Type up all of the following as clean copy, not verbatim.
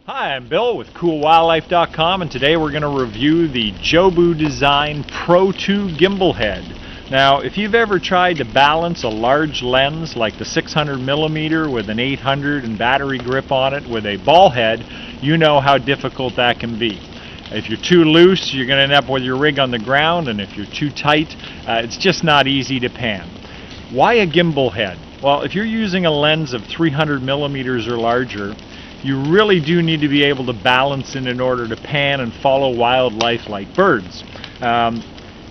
Hi, I'm Bill with CoolWildlife.com, and today we're going to review the Jobu-Design Pro 2 Gimble Head. Now, if you've ever tried to balance a large lens like the 600mm with an 800 and battery grip on it with a ball head, you know how difficult that can be. If you're too loose, you're going to end up with your rig on the ground, and if you're too tight, it's just not easy to pan. Why a gimbal head? Well, if you're using a lens of 300mm or larger, you really do need to be able to balance it in order to pan and follow wildlife like birds.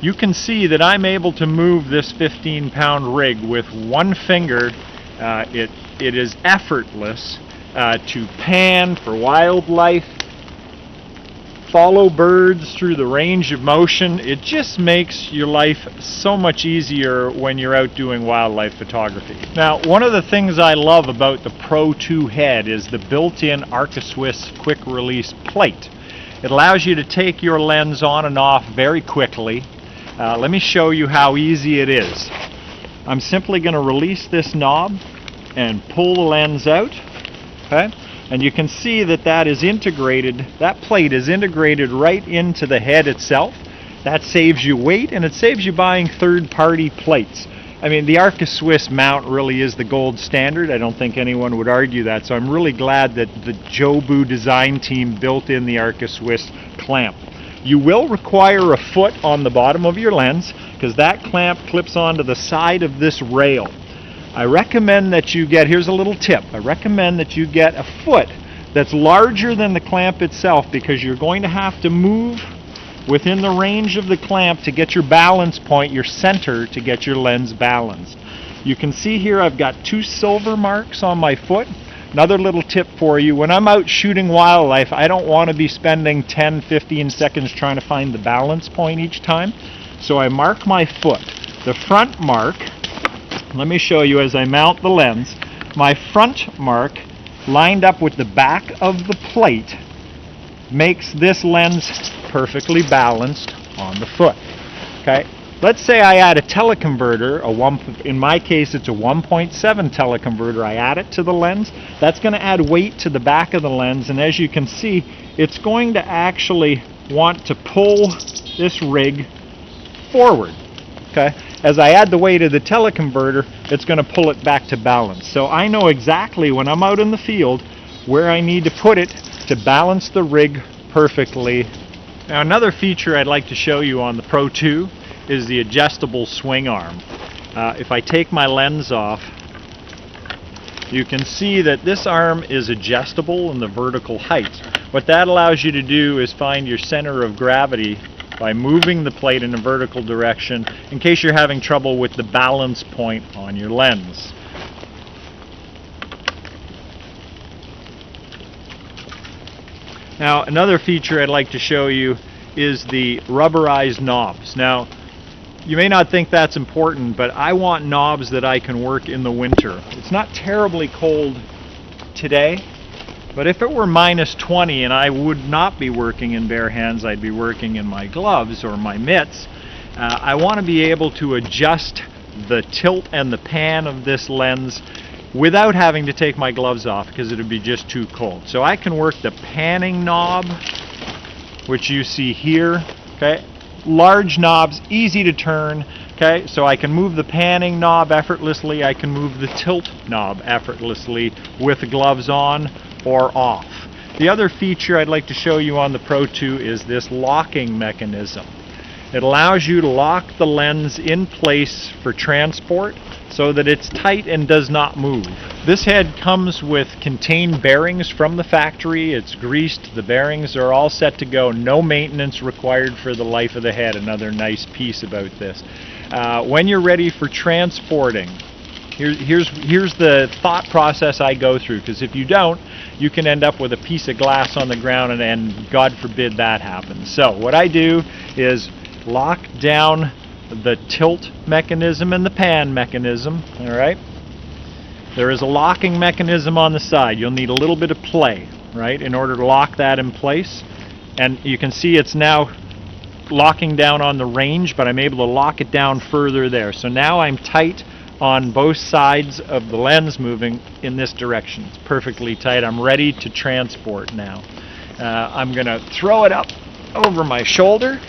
You can see that I'm able to move this 15-pound rig with one finger. It is effortless to pan for wildlife, follow birds through the range of motion. It just makes your life so much easier when you're out doing wildlife photography. Now, one of the things I love about the Pro 2 head is the built-in Arca-Swiss quick release plate. It allows you to take your lens on and off very quickly. Let me show you how easy it is. I'm simply going to release this knob and pull the lens out. Okay? And you can see that that plate is integrated right into the head itself. That saves you weight, and it saves you buying third-party plates. I mean, the Arca-Swiss mount really is the gold standard. I don't think anyone would argue that, so I'm really glad that the Jobu-Design team built in the Arca-Swiss clamp. You will require a foot on the bottom of your lens, because that clamp clips onto the side of this rail. I recommend that you get, here's a little tip, I recommend that you get a foot that's larger than the clamp itself, because you're going to have to move within the range of the clamp to get your balance point, your center, to get your lens balanced. You can see here I've got 2 silver marks on my foot. Another little tip for you, when I'm out shooting wildlife, I don't want to be spending 10-15 seconds trying to find the balance point each time. So I mark my foot. The front mark, let me show you as I mount the lens, my front mark lined up with the back of the plate makes this lens perfectly balanced on the foot. Okay, let's say I add a teleconverter, in my case it's a 1.7 teleconverter, I add it to the lens. That's going to add weight to the back of the lens, and as you can see, it's going to actually want to pull this rig forward. Okay, as I add the weight of the teleconverter, it's going to pull it back to balance. So I know exactly when I'm out in the field where I need to put it to balance the rig perfectly. Now, another feature I'd like to show you on the Pro 2 is the adjustable swing arm. If I take my lens off, you can see that this arm is adjustable in the vertical height. What that allows you to do is find your center of gravity by moving the plate in a vertical direction in case you're having trouble with the balance point on your lens. Now, another feature I'd like to show you is the rubberized knobs. Now, you may not think that's important, but I want knobs that I can work in the winter. It's not terribly cold today, but if it were -20 and I would not be working in bare hands, I'd be working in my gloves or my mitts, I want to be able to adjust the tilt and the pan of this lens without having to take my gloves off, because it would be just too cold. So I can work the panning knob, which you see here. Okay, large knobs, easy to turn. Okay, so I can move the panning knob effortlessly, I can move the tilt knob effortlessly with the gloves on or off. The other feature I'd like to show you on the Pro 2 is this locking mechanism. It allows you to lock the lens in place for transport so that it's tight and does not move. This head comes with contained bearings from the factory. It's greased, the bearings are all set to go, no maintenance required for the life of the head. Another nice piece about this. When you're ready for transporting, here's the thought process I go through, because if you don't, you can end up with a piece of glass on the ground, and God forbid that happens. So what I do is lock down the tilt mechanism and the pan mechanism. All right, there is a locking mechanism on the side. You'll need a little bit of play, right, in order to lock that in place. And you can see it's now locking down on the range, but I'm able to lock it down further there. So now I'm tight on both sides of the lens moving in this direction. It's perfectly tight. I'm ready to transport now. I'm going to throw it up over my shoulder,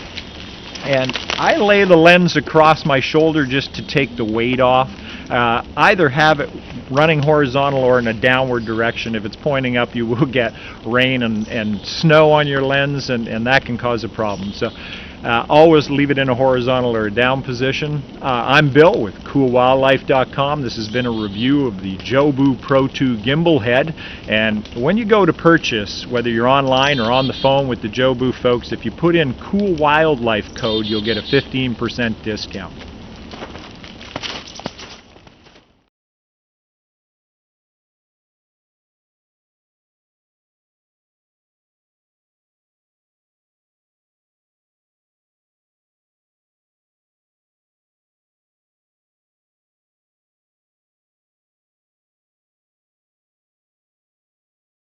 and I lay the lens across my shoulder just to take the weight off. Either have it running horizontal or in a downward direction. If it's pointing up, you will get rain and snow on your lens, and that can cause a problem. So always leave it in a horizontal or a down position. I'm Bill with CoolWildlife.com. This has been a review of the Jobu Pro 2 Gimble Head. And when you go to purchase, whether you're online or on the phone with the Jobu folks, if you put in Cool Wildlife code, you'll get a 15% discount.